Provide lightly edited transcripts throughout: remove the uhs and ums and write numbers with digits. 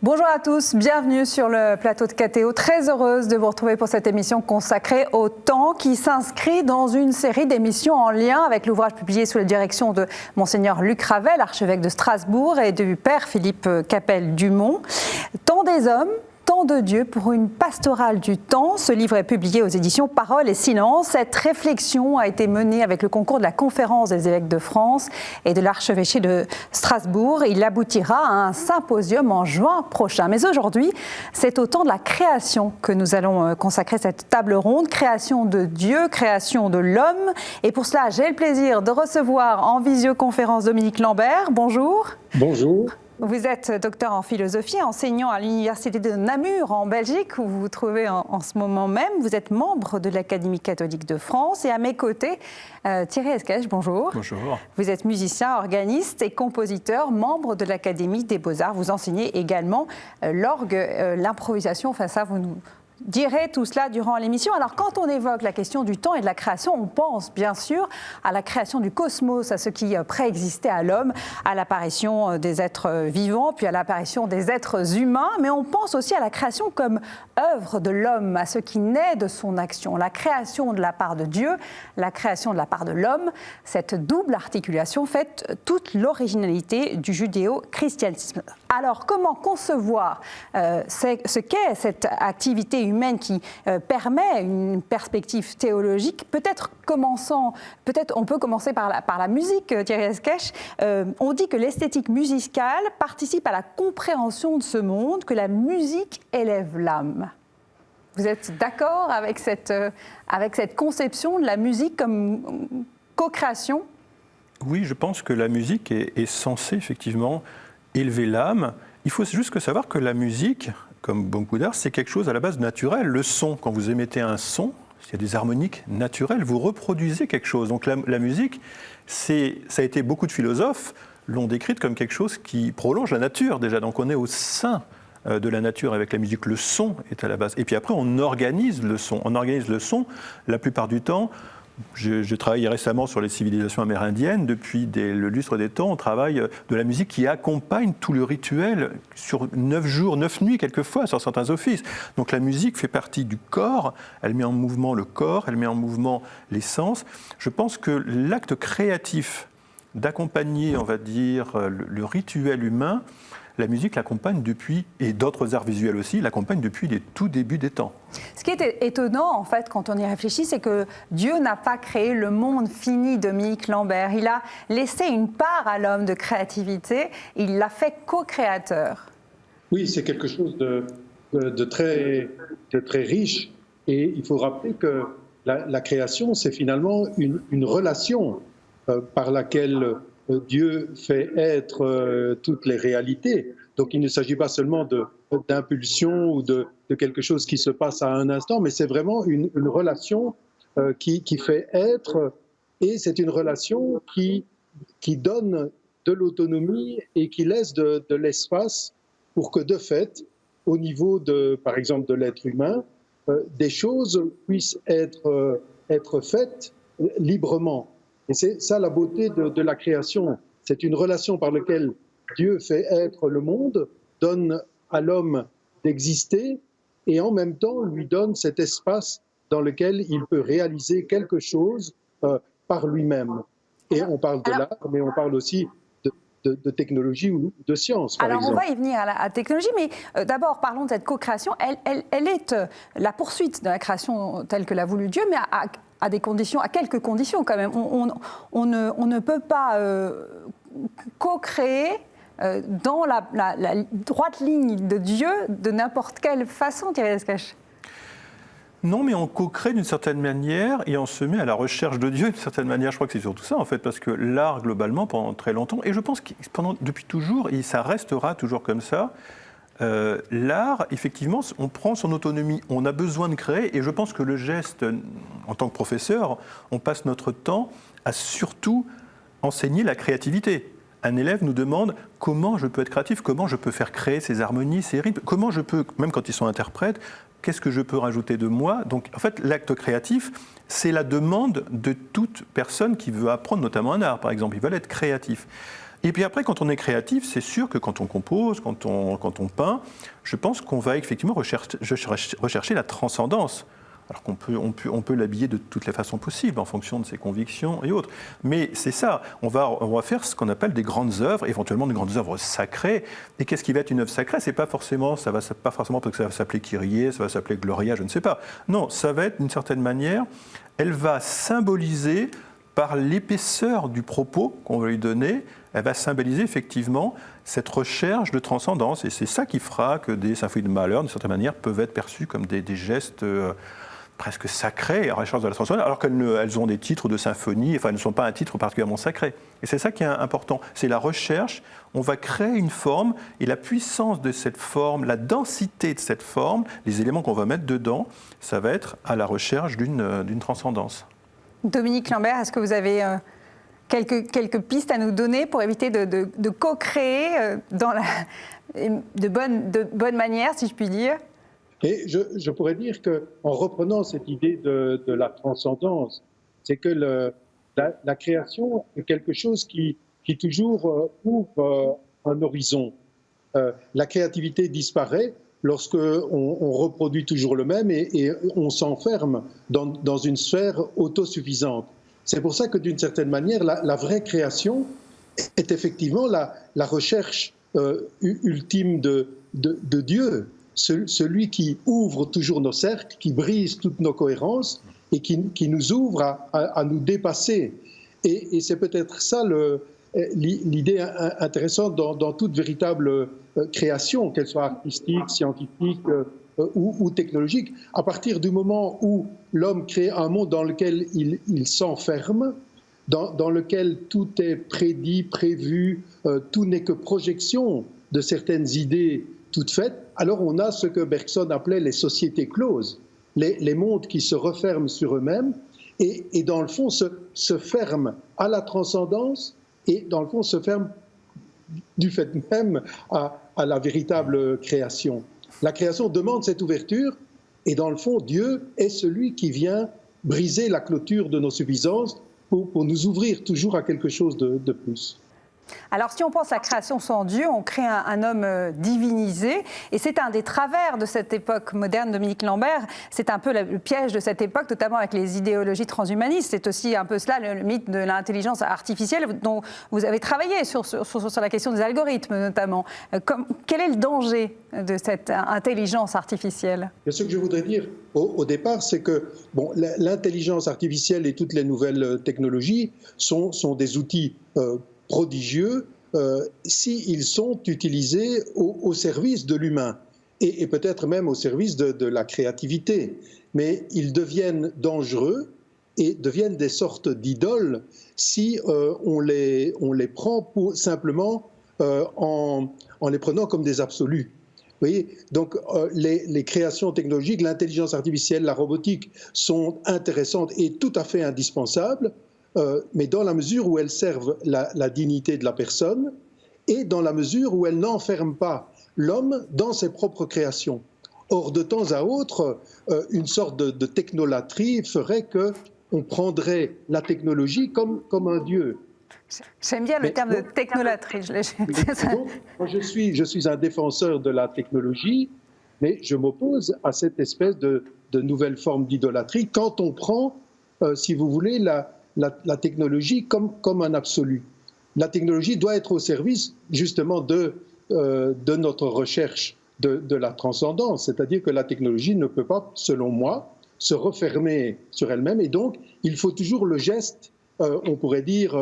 Bonjour à tous, bienvenue sur le plateau de KTO. Très heureuse de vous retrouver pour cette émission consacrée au temps qui s'inscrit dans une série d'émissions en lien avec l'ouvrage publié sous la direction de Monseigneur Luc Ravel, archevêque de Strasbourg, et du Père Philippe Capelle-Dumont. Temps des hommes, temps de Dieu pour une pastorale du temps. Ce livre est publié aux éditions Parole et Silence. Cette réflexion a été menée avec le concours de la Conférence des évêques de France et de l'archevêché de Strasbourg. Il aboutira à un symposium en juin prochain. Mais aujourd'hui, c'est au temps de la création que nous allons consacrer cette table ronde. Création de Dieu, création de l'homme. Et pour cela, j'ai le plaisir de recevoir en visioconférence Dominique Lambert. Bonjour. Bonjour. Vous êtes docteur en philosophie, enseignant à l'université de Namur en Belgique, où vous vous trouvez en ce moment même. Vous êtes membre de l'Académie catholique de France. Et à mes côtés, Thierry Esquèche, bonjour. Bonjour. Vous êtes musicien, organiste et compositeur, membre de l'Académie des Beaux-Arts. Vous enseignez également l'orgue, l'improvisation. Enfin ça, vous nous direz tout cela durant l'émission. Alors, quand on évoque la question du temps et de la création, on pense bien sûr à la création du cosmos, à ce qui préexistait à l'homme, à l'apparition des êtres vivants, puis à l'apparition des êtres humains. Mais on pense aussi à la création comme œuvre de l'homme, à ce qui naît de son action. La création de la part de Dieu, la création de la part de l'homme, cette double articulation fait toute l'originalité du judéo-christianisme. Alors, comment concevoir ce qu'est cette activité humaine qui permet une perspective théologique? Peut-être on peut commencer par la musique, Thierry Esquèche. On dit que l'esthétique musicale participe à la compréhension de ce monde, que la musique élève l'âme. Vous êtes d'accord avec cette conception de la musique comme co-création? Oui, je pense que la musique est censée effectivement élever l'âme. Il faut juste savoir que la musique, comme beaucoup d'art, c'est quelque chose à la base naturel. Le son, quand vous émettez un son, il y a des harmoniques naturelles, vous reproduisez quelque chose. Donc la musique, ça a été, beaucoup de philosophes l'ont décrite comme quelque chose qui prolonge la nature déjà. Donc on est au sein de la nature avec la musique. Le son est à la base. Et puis après, on organise le son. On organise le son la plupart du temps. Je travaille récemment sur les civilisations amérindiennes. Depuis le lustre des temps, on travaille de la musique qui accompagne tout le rituel sur 9 jours, 9 nuits quelquefois, sur certains offices. Donc la musique fait partie du corps, elle met en mouvement le corps, elle met en mouvement les sens. Je pense que l'acte créatif d'accompagner, on va dire, le rituel humain, la musique l'accompagne depuis, et d'autres arts visuels aussi, l'accompagne depuis les tout débuts des temps. Ce qui est étonnant, en fait, quand on y réfléchit, c'est que Dieu n'a pas créé le monde fini, Dominique Lambert. Il a laissé une part à l'homme de créativité, il l'a fait co-créateur. Oui, c'est quelque chose de très riche. Et il faut rappeler que la création, c'est finalement une relation par laquelle Dieu fait être toutes les réalités. Donc il ne s'agit pas seulement d'impulsion ou de quelque chose qui se passe à un instant, mais c'est vraiment une relation qui fait être, et c'est une relation qui donne de l'autonomie et qui laisse de l'espace pour que de fait, au niveau par exemple de l'être humain, des choses puissent être faites librement. Et c'est ça la beauté de la création. C'est une relation par laquelle Dieu fait être le monde, donne à l'homme d'exister et en même temps lui donne cet espace dans lequel il peut réaliser quelque chose par lui-même. Et on parle de l'art, mais on parle aussi de technologie ou de science, par exemple. Alors, on va y venir à la technologie, mais d'abord, parlons de cette co-création. Elle est la poursuite de la création telle que l'a voulu Dieu, mais à des conditions, à quelques conditions quand même. On ne peut pas co-créer dans la droite ligne de Dieu de n'importe quelle façon, Thierry Esquèche. Non, mais on co-crée d'une certaine manière et on se met à la recherche de Dieu d'une certaine manière. Je crois que c'est surtout ça, en fait, parce que l'art, globalement, pendant très longtemps, et je pense que depuis toujours, et ça restera toujours comme ça, l'art, effectivement, on prend son autonomie, on a besoin de créer, et je pense que le geste, en tant que professeur, on passe notre temps à surtout enseigner la créativité. Un élève nous demande comment je peux être créatif, comment je peux faire créer ces harmonies, ces rythmes, comment je peux, même quand ils sont interprètes, qu'est-ce que je peux rajouter de moi? Donc, en fait, l'acte créatif, c'est la demande de toute personne qui veut apprendre, notamment un art, par exemple. Ils veulent être créatifs. Et puis après, quand on est créatif, c'est sûr que quand on compose, quand on peint, je pense qu'on va effectivement rechercher la transcendance. Alors qu'on peut l'habiller de toutes les façons possibles, en fonction de ses convictions et autres. Mais c'est ça, on va faire ce qu'on appelle des grandes œuvres, éventuellement des grandes œuvres sacrées. Et qu'est-ce qui va être une œuvre sacrée ? C'est pas forcément, ça va pas forcément parce que ça va s'appeler Kyrie, ça va s'appeler Gloria, je ne sais pas. Non, ça va être d'une certaine manière, elle va symboliser par l'épaisseur du propos qu'on va lui donner, elle va symboliser effectivement cette recherche de transcendance. Et c'est ça qui fera que des symphonies de Mahler, d'une certaine manière, peuvent être perçues comme des gestes presque sacrées, à recherche de la transcendance, alors qu'elles ont des titres de symphonie, enfin elles ne sont pas un titre particulièrement sacré. Et c'est ça qui est important, c'est la recherche, on va créer une forme, et la puissance de cette forme, la densité de cette forme, les éléments qu'on va mettre dedans, ça va être à la recherche d'une transcendance. Dominique Lambert, est-ce que vous avez quelques pistes à nous donner pour éviter de co-créer de bonne manière, si je puis dire ? Et je pourrais dire qu'en reprenant cette idée de la transcendance, c'est que la création est quelque chose qui toujours ouvre un horizon. La créativité disparaît lorsqu'on reproduit toujours le même et on s'enferme dans une sphère autosuffisante. C'est pour ça que d'une certaine manière, la vraie création est effectivement la recherche ultime de Dieu. Celui qui ouvre toujours nos cercles, qui brise toutes nos cohérences et qui nous ouvre à nous dépasser. Et c'est peut-être ça l'idée intéressante dans toute véritable création, qu'elle soit artistique, scientifique ou technologique. À partir du moment où l'homme crée un monde dans lequel il s'enferme, dans lequel tout est prédit, prévu, tout n'est que projection de certaines idées toutes faites, alors on a ce que Bergson appelait les sociétés closes, les mondes qui se referment sur eux-mêmes et dans le fond se ferment à la transcendance et dans le fond se ferment du fait même à la véritable création. La création demande cette ouverture et dans le fond Dieu est celui qui vient briser la clôture de nos suffisances pour nous ouvrir toujours à quelque chose de plus. Alors, si on pense à la création sans Dieu, on crée un homme divinisé. Et c'est un des travers de cette époque moderne, Dominique Lambert. C'est un peu le piège de cette époque, notamment avec les idéologies transhumanistes. C'est aussi un peu cela, le mythe de l'intelligence artificielle, dont vous avez travaillé sur la question des algorithmes, notamment. Quel est le danger de cette intelligence artificielle ? Ce que je voudrais dire au départ, c'est que l'intelligence artificielle et toutes les nouvelles technologies sont des outils prodigieux s'ils sont utilisés au service de l'humain et peut-être même au service de la créativité. Mais ils deviennent dangereux et deviennent des sortes d'idoles si on les prend simplement en les prenant comme des absolus. Vous voyez, donc les créations technologiques, l'intelligence artificielle, la robotique sont intéressantes et tout à fait indispensables, mais dans la mesure où elles servent la dignité de la personne et dans la mesure où elles n'enferment pas l'homme dans ses propres créations. Or, de temps à autre, une sorte de technolatrie ferait qu'on prendrait la technologie comme un dieu. J'aime bien le terme de technolatrie. Moi, je suis un défenseur de la technologie, mais je m'oppose à cette espèce de nouvelle forme d'idolâtrie quand on prend, si vous voulez, la technologie comme un absolu. La technologie doit être au service justement de notre recherche de la transcendance, c'est-à-dire que la technologie ne peut pas, selon moi, se refermer sur elle-même et donc il faut toujours le geste, on pourrait dire,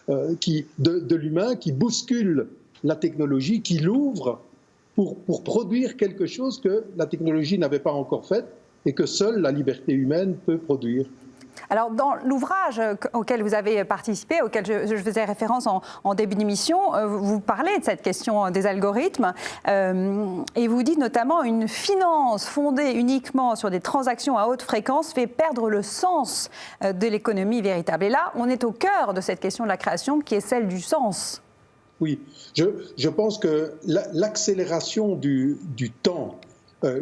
de l'humain qui bouscule la technologie, qui l'ouvre pour produire quelque chose que la technologie n'avait pas encore fait et que seule la liberté humaine peut produire. Alors, dans l'ouvrage auquel vous avez participé, auquel je faisais référence en début d'émission, vous parlez de cette question des algorithmes et vous dites notamment une finance fondée uniquement sur des transactions à haute fréquence fait perdre le sens de l'économie véritable. Et là, on est au cœur de cette question de la création qui est celle du sens. Oui, je pense que l'accélération du temps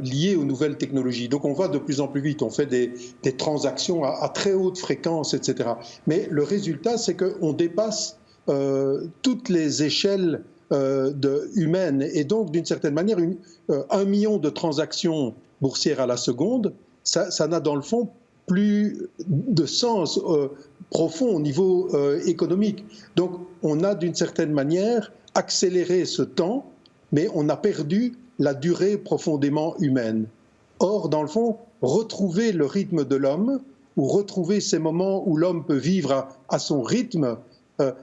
liées aux nouvelles technologies. Donc on va de plus en plus vite, on fait des transactions à très haute fréquence, etc. Mais le résultat, c'est qu'on dépasse toutes les échelles humaines. Et donc, d'une certaine manière, 1 million de transactions boursières à la seconde, ça n'a dans le fond plus de sens profond au niveau économique. Donc, on a d'une certaine manière accéléré ce temps, mais on a perdu la durée profondément humaine. Or, dans le fond, retrouver le rythme de l'homme, ou retrouver ces moments où l'homme peut vivre à son rythme,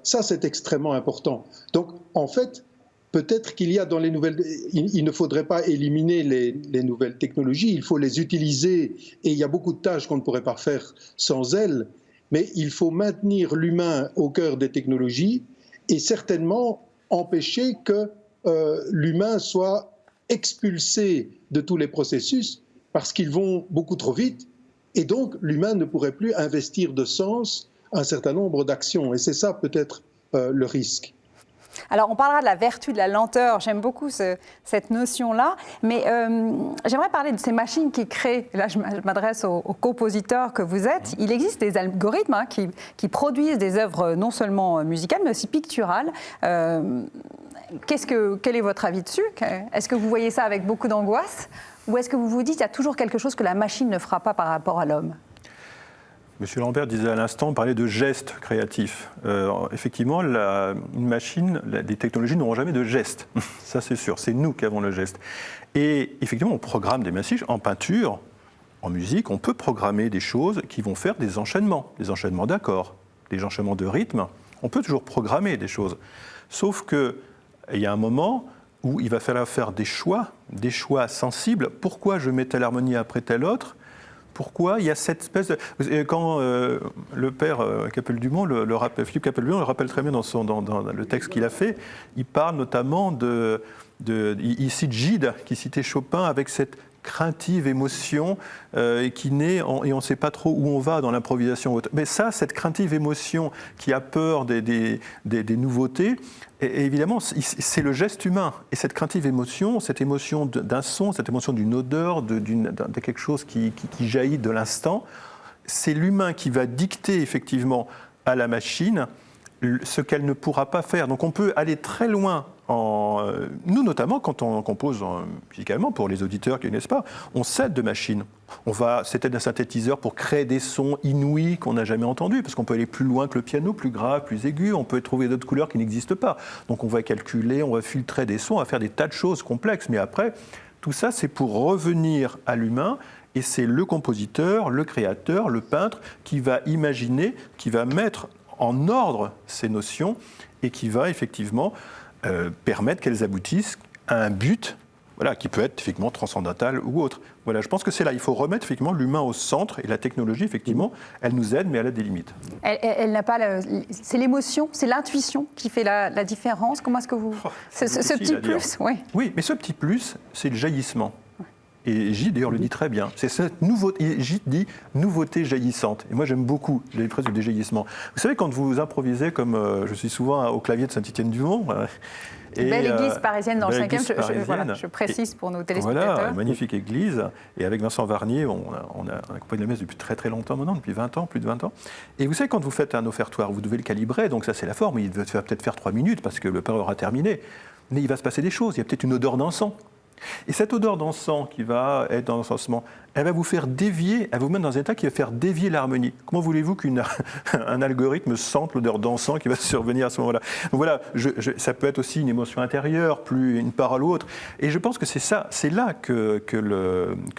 ça c'est extrêmement important. Donc, en fait, peut-être qu'il y a dans les nouvelles... Il ne faudrait pas éliminer les nouvelles technologies, il faut les utiliser, et il y a beaucoup de tâches qu'on ne pourrait pas faire sans elles, mais il faut maintenir l'humain au cœur des technologies, et certainement empêcher que l'humain soit expulsé de tous les processus, parce qu'ils vont beaucoup trop vite, et donc l'humain ne pourrait plus investir de sens un certain nombre d'actions. Et c'est ça peut-être le risque. Alors, on parlera de la vertu de la lenteur. J'aime beaucoup cette notion-là. Mais j'aimerais parler de ces machines qui créent. Là, je m'adresse aux compositeurs que vous êtes. Il existe des algorithmes qui produisent des œuvres non seulement musicales, mais aussi picturales. Quel est votre avis dessus? Est-ce que vous voyez ça avec beaucoup d'angoisse? Ou est-ce que vous vous dites qu'il y a toujours quelque chose que la machine ne fera pas par rapport à l'homme? Monsieur Lambert disait à l'instant, parlait de gestes créatifs. Effectivement, une machine, les technologies n'auront jamais de gestes. Ça, c'est sûr. C'est nous qui avons le geste. Et effectivement, on programme des machines en peinture, en musique. On peut programmer des choses qui vont faire des enchaînements d'accords, des enchaînements de rythme. On peut toujours programmer des choses. Sauf qu'il y a un moment où il va falloir faire des choix sensibles. Pourquoi je mets telle harmonie après telle autre? Pourquoi il y a cette espèce de... Quand le père Capelle-Dumont, Philippe Capelle-Dumont, le rappelle très bien dans le texte qu'il a fait, il parle notamment il cite Gide, qui citait Chopin avec cette craintive émotion qui naît, et on ne sait pas trop où on va dans l'improvisation. Mais ça, cette craintive émotion qui a peur des nouveautés, et évidemment, c'est le geste humain. Et cette craintive émotion, cette émotion d'un son, cette émotion d'une odeur, de quelque chose qui jaillit de l'instant, c'est l'humain qui va dicter effectivement à la machine ce qu'elle ne pourra pas faire. Donc on peut aller très loin. Nous, notamment, quand on compose musicalement, pour les auditeurs qui ne connaissent pas, on s'aide de machines. C'est un synthétiseur pour créer des sons inouïs qu'on n'a jamais entendus, parce qu'on peut aller plus loin que le piano, plus grave, plus aigu, on peut trouver d'autres couleurs qui n'existent pas. Donc on va calculer, on va filtrer des sons, on va faire des tas de choses complexes. Mais après, tout ça, c'est pour revenir à l'humain, et c'est le compositeur, le créateur, le peintre qui va imaginer, qui va mettre en ordre ces notions, et qui va effectivement permettre qu'elles aboutissent à un but, voilà, qui peut être effectivement transcendantal ou autre. Voilà, je pense que c'est là, il faut remettre effectivement l'humain au centre, et la technologie, effectivement, elle nous aide, mais elle a des limites. Elle n'a pas... C'est l'émotion, c'est l'intuition qui fait la différence. Comment est-ce que vous... ce petit plus, oui. Oui, mais ce petit plus, c'est le jaillissement. Et Gide, d'ailleurs, le dit très bien. C'est cette nouveauté, Gide dit nouveauté jaillissante. Et moi, j'aime beaucoup les phrases du déjaillissement. Vous savez, quand vous improvisez, comme je suis souvent au clavier de Saint-Étienne-du-Mont. Belle église parisienne dans le 5e, je précise pour nos téléspectateurs. Voilà, magnifique église. Et avec Vincent Varnier, on a accompagné la messe depuis très très longtemps maintenant, depuis 20 ans, plus de 20 ans. Et vous savez, quand vous faites un offertoire, vous devez le calibrer, donc ça c'est la forme, il va peut-être faire 3 minutes parce que le père aura terminé. Mais il va se passer des choses, il y a peut-être une odeur d'encens. Et cette odeur d'encens qui va être dans l'encensement, elle va vous faire dévier, elle va vous mettre dans un état qui va faire dévier l'harmonie. Comment voulez-vous qu'un algorithme sente l'odeur d'encens qui va survenir à ce moment-là? Donc voilà, ça peut être aussi une émotion intérieure, plus une parole ou autre. Et je pense que c'est ça, c'est là que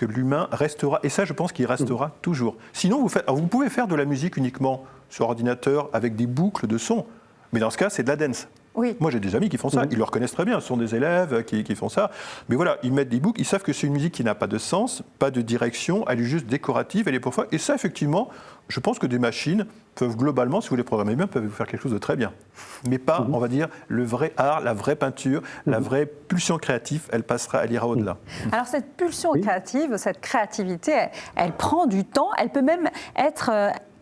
l'humain restera. Et ça, je pense qu'il restera toujours. Sinon, vous pouvez faire de la musique uniquement sur ordinateur avec des boucles de son. Mais dans ce cas, c'est de la dance. Oui. Moi, j'ai des amis qui font ça, ils le reconnaissent très bien, ce sont des élèves qui font ça. Mais voilà, ils mettent des boucles, ils savent que c'est une musique qui n'a pas de sens, pas de direction, elle est juste décorative, elle est parfois. Et ça, effectivement, je pense que des machines peuvent globalement, si vous les programmez bien, peuvent vous faire quelque chose de très bien. Mais pas, on va dire, le vrai art, la vraie peinture, la vraie pulsion créative, elle ira au-delà. Alors cette pulsion créative, cette créativité, elle prend du temps, elle peut même être...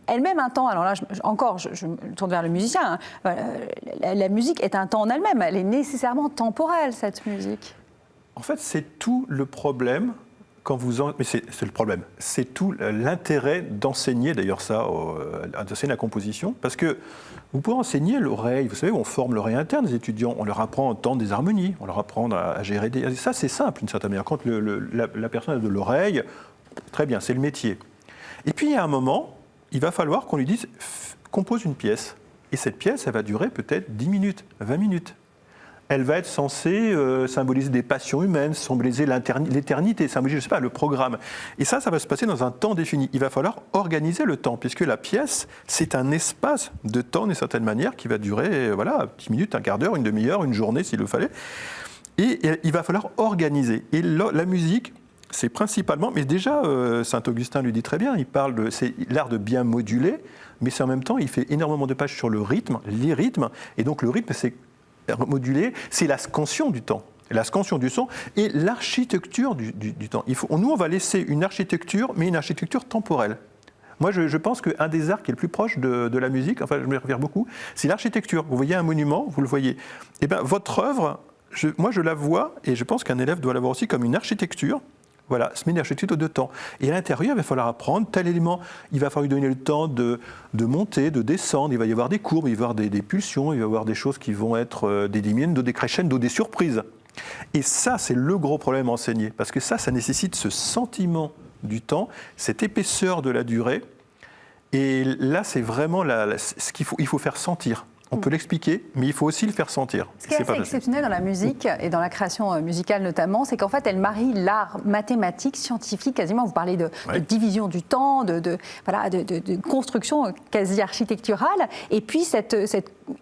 elle-même un temps, alors là, je me tourne vers le musicien, hein. La musique est un temps en elle-même, elle est nécessairement temporelle, cette musique. En fait, c'est tout le problème Mais c'est le problème. C'est tout l'intérêt d'enseigner, d'ailleurs ça, d'enseigner la composition, parce que vous pouvez enseigner l'oreille. Vous savez, on forme l'oreille interne des étudiants, on leur apprend à entendre des harmonies, on leur apprend à gérer des... Ça, c'est simple, d'une certaine manière. Quand la personne a de l'oreille, très bien, c'est le métier. Et puis, il y a un moment, il va falloir qu'on lui dise « compose une pièce ». Et cette pièce, elle va durer peut-être 10 minutes, 20 minutes. Elle va être censée symboliser des passions humaines, symboliser l'éternité, symboliser, je sais pas, le programme. Et ça va se passer dans un temps défini. Il va falloir organiser le temps, puisque la pièce, c'est un espace de temps, d'une certaine manière, qui va durer, 10 minutes, un quart d'heure, une demi-heure, une journée, s'il le fallait. Et il va falloir organiser. Et la musique, c'est principalement, mais déjà, Saint-Augustin lui dit très bien, c'est l'art de bien moduler, mais c'est en même temps, il fait énormément de pages sur le rythme, les rythmes, et donc le rythme, c'est modulé, c'est la scansion du temps. La scansion du son et l'architecture du temps. Nous, on va laisser une architecture, mais une architecture temporelle. Moi, je pense qu'un des arts qui est le plus proche de la musique, enfin, je me réfère beaucoup, c'est l'architecture. Vous voyez un monument, vous le voyez. Eh bien, votre œuvre, moi, je la vois, et je pense qu'un élève doit la voir aussi comme une architecture. Voilà, se met une architecture de temps. Et à l'intérieur, il va falloir apprendre tel élément. Il va falloir lui donner le temps de monter, de descendre. Il va y avoir des courbes, il va y avoir des pulsions, il va y avoir des choses qui vont être des diminuendo, des crescendo, des surprises. Et ça, c'est le gros problème à enseigner. Parce que ça nécessite ce sentiment du temps, cette épaisseur de la durée. Et là, c'est vraiment ce qu'il faut faire sentir. On peut l'expliquer, mais il faut aussi le faire sentir. Ce qui est assez exceptionnel dans la musique et dans la création musicale notamment, c'est qu'en fait, elle marie l'art mathématique, scientifique, quasiment. Vous parlez de division du temps, de construction quasi architecturale, et puis cette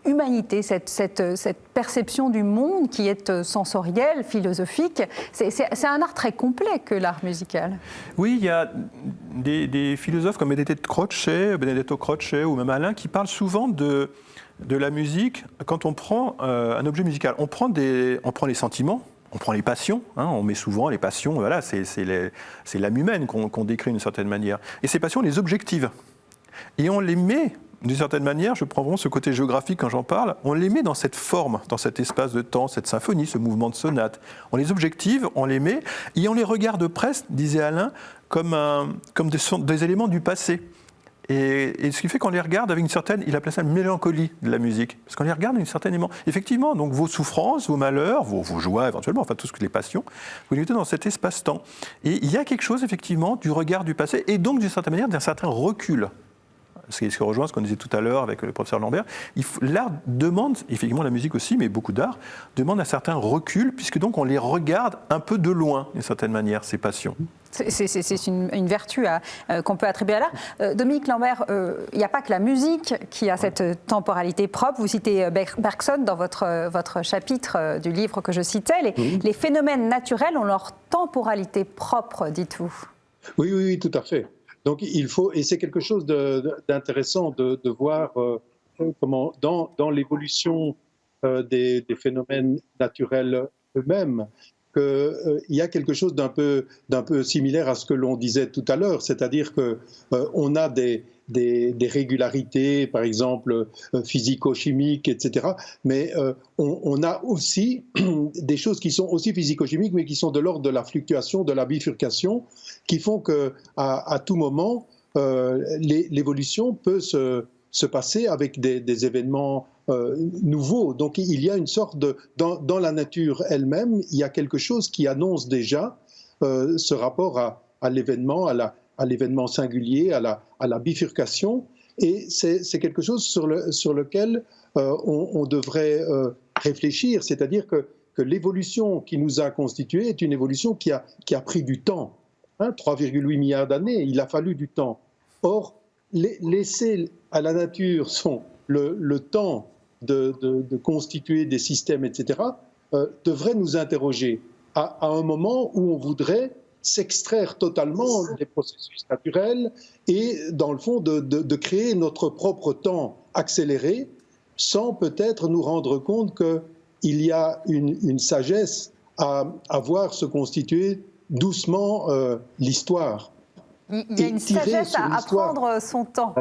humanité, cette perception du monde qui est sensorielle, philosophique. C'est un art très complet que l'art musical. Oui, il y a des philosophes comme Benedetto Croce ou même Alain qui parlent souvent de la musique. Quand on prend un objet musical, on prend les sentiments, on prend les passions, on met souvent les passions, voilà, c'est l'âme humaine qu'on décrit d'une certaine manière. Et ces passions, on les objective. Et on les met, d'une certaine manière, je prends vraiment ce côté géographique quand j'en parle, on les met dans cette forme, dans cet espace de temps, cette symphonie, ce mouvement de sonate. On les objective, on les met, et on les regarde presque, disait Alain, comme des éléments du passé. Et ce qui fait qu'on les regarde avec une certaine, il appelait ça une mélancolie de la musique, parce qu'on les regarde avec une certaine aimant. Effectivement, donc vos souffrances, vos malheurs, vos joies éventuellement, enfin tout ce que les passions, vous les mettez dans cet espace-temps. Et il y a quelque chose effectivement du regard du passé, et donc d'une certaine manière d'un certain recul. Ce qui rejoint ce qu'on disait tout à l'heure avec le professeur Lambert. L'art demande, effectivement la musique aussi, mais beaucoup d'art, demande un certain recul, puisque donc on les regarde un peu de loin, d'une certaine manière, ces passions. C'est une vertu qu'on peut attribuer à l'art. Dominique Lambert, il n'y a pas que la musique qui a cette temporalité propre. Vous citez Bergson dans votre chapitre du livre que je citais. Les phénomènes naturels ont leur temporalité propre, dites-vous. Oui, tout à fait. Donc il faut, et c'est quelque chose d'intéressant de voir comment dans l'évolution des phénomènes naturels eux-mêmes, qu'il y a quelque chose d'un peu similaire à ce que l'on disait tout à l'heure, c'est-à-dire qu'on a des régularités, par exemple physico-chimiques, etc. Mais on a aussi des choses qui sont aussi physico-chimiques, mais qui sont de l'ordre de la fluctuation, de la bifurcation, qui font qu'à tout moment, l'évolution peut se passer avec des événements nouveaux. Donc il y a une sorte dans la nature elle-même, il y a quelque chose qui annonce déjà ce rapport à l'événement, à l'événement singulier, à la bifurcation, et c'est quelque chose sur lequel on devrait réfléchir, c'est-à-dire que l'évolution qui nous a constitués est une évolution qui a pris du temps, 3,8 milliards d'années, il a fallu du temps. Or, laisser à la nature le temps de constituer des systèmes, etc., devrait nous interroger à un moment où on voudrait s'extraire totalement des processus naturels et, dans le fond, de créer notre propre temps accéléré sans peut-être nous rendre compte qu'il y a une sagesse à voir se constituer doucement l'histoire. Il y a une sagesse à prendre son temps.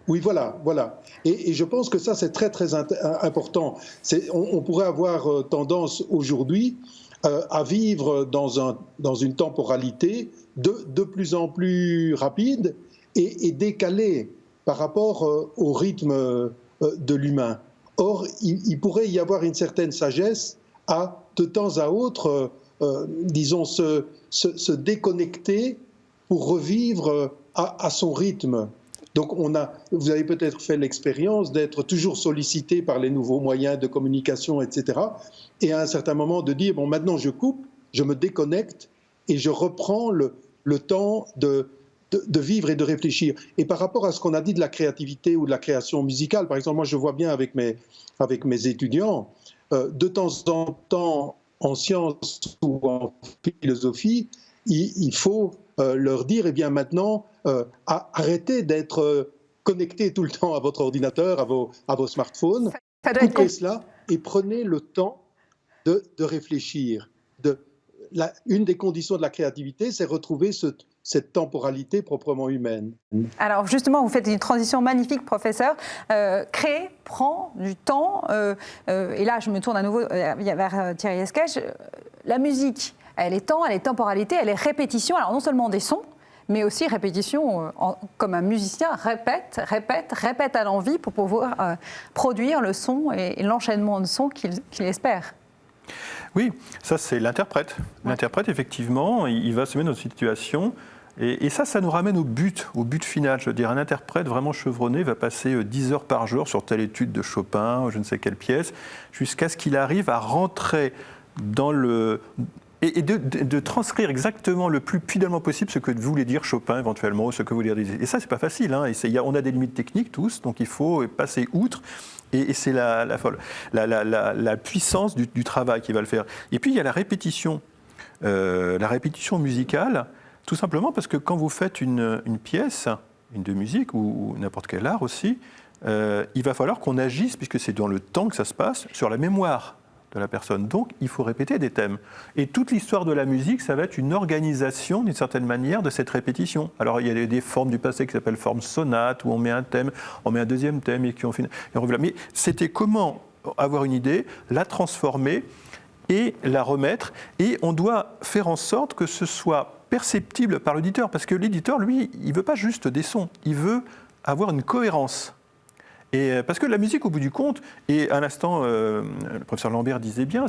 Oui, voilà. Et je pense que ça, c'est très, très important. On pourrait avoir tendance aujourd'hui à vivre dans une temporalité de plus en plus rapide et décalée par rapport au rythme de l'humain. Or, il pourrait y avoir une certaine sagesse à, de temps à autre, disons, se déconnecter pour revivre à son rythme. Donc, vous avez peut-être fait l'expérience d'être toujours sollicité par les nouveaux moyens de communication, etc. Et à un certain moment de dire, bon, maintenant je coupe, je me déconnecte et je reprends le temps de vivre et de réfléchir. Et par rapport à ce qu'on a dit de la créativité ou de la création musicale, par exemple, moi je vois bien avec mes étudiants, de temps en temps, en sciences ou en philosophie, il faut leur dire, eh bien maintenant, arrêtez d'être connectés tout le temps à votre ordinateur, à vos smartphones, coupez cela et prenez le temps de réfléchir. Une des conditions de la créativité, c'est retrouver cette temporalité proprement humaine. Alors justement, vous faites une transition magnifique, professeur. Créer prend du temps. Et là, je me tourne à nouveau vers Thierry Esquèche. La musique, elle est temps, elle est temporalité, elle est répétition. Alors non seulement des sons, mais aussi répétition, comme un musicien répète à l'envie pour pouvoir produire le son et l'enchaînement de sons qu'il espère. Oui, ça c'est l'interprète. L'interprète, effectivement, il va se mettre dans une situation, et ça nous ramène au but final. Je veux dire, un interprète vraiment chevronné va passer 10 heures par jour sur telle étude de Chopin, je ne sais quelle pièce, jusqu'à ce qu'il arrive à rentrer dans le... Et de transcrire exactement le plus fidèlement possible ce que voulait dire Chopin éventuellement, ce que voulait dire. Et ça, c'est pas facile. Hein. On a des limites techniques tous, donc il faut passer outre. Et c'est la puissance du travail qui va le faire. Et puis il y a la répétition musicale, tout simplement parce que quand vous faites une pièce, une de musique ou n'importe quel art aussi, il va falloir qu'on agisse, puisque c'est dans le temps que ça se passe, sur la mémoire de la personne. Donc, il faut répéter des thèmes. Et toute l'histoire de la musique, ça va être une organisation, d'une certaine manière, de cette répétition. Alors, il y a des formes du passé qui s'appellent formes sonates, où on met un thème, on met un deuxième thème, et qui on finit. Mais c'était comment avoir une idée, la transformer et la remettre. Et on doit faire en sorte que ce soit perceptible par l'auditeur. Parce que l'éditeur, lui, il ne veut pas juste des sons, il veut avoir une cohérence. Et parce que la musique, au bout du compte, et à l'instant, le professeur Lambert disait bien,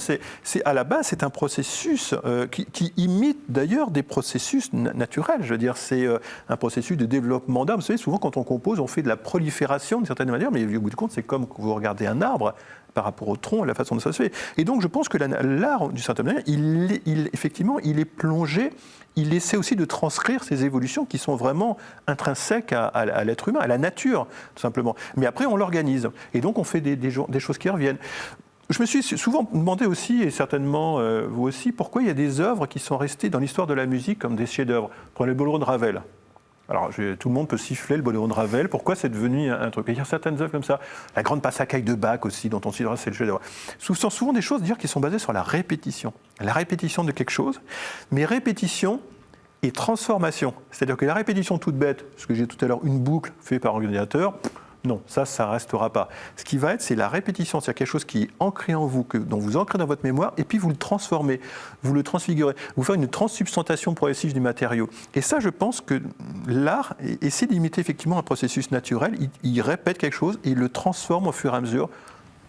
à la base, c'est un processus qui imite d'ailleurs des processus naturels. Je veux dire, c'est un processus de développement d'âme. Vous savez, souvent, quand on compose, on fait de la prolifération d'une certaine manière, mais au bout du compte, c'est comme quand vous regardez un arbre par rapport au tronc et la façon dont ça se fait. Et donc, je pense que l'art, d'une certaine manière, effectivement, il est plongé, il essaie aussi de transcrire ces évolutions qui sont vraiment intrinsèques à l'être humain, à la nature, tout simplement. Mais après, on l'organise. Et donc, on fait des choses qui reviennent. Je me suis souvent demandé aussi, et certainement vous aussi, pourquoi il y a des œuvres qui sont restées dans l'histoire de la musique comme des chefs-d'œuvre. Prenez le Boléro de Ravel. Alors, tout le monde peut siffler le Boléro de Ravel. Pourquoi c'est devenu un truc? Il y a certaines œuvres comme ça. La Grande Passacaille de Bach aussi, dont on se dit c'est le chef-d'œuvre. Souvent des choses qui sont basées sur la répétition. La répétition de quelque chose, mais répétition et transformation. C'est-à-dire que la répétition toute bête, ce que j'ai tout à l'heure, une boucle faite par ordinateur, non, ça ne restera pas. Ce qui va être, c'est la répétition, c'est-à-dire quelque chose qui est ancré en vous, dont vous ancrez dans votre mémoire, et puis vous le transformez, vous le transfigurez, vous faites une transsubstantation progressive du matériau. Et ça, je pense que l'art essaie d'imiter effectivement un processus naturel, il répète quelque chose, et il le transforme au fur et à mesure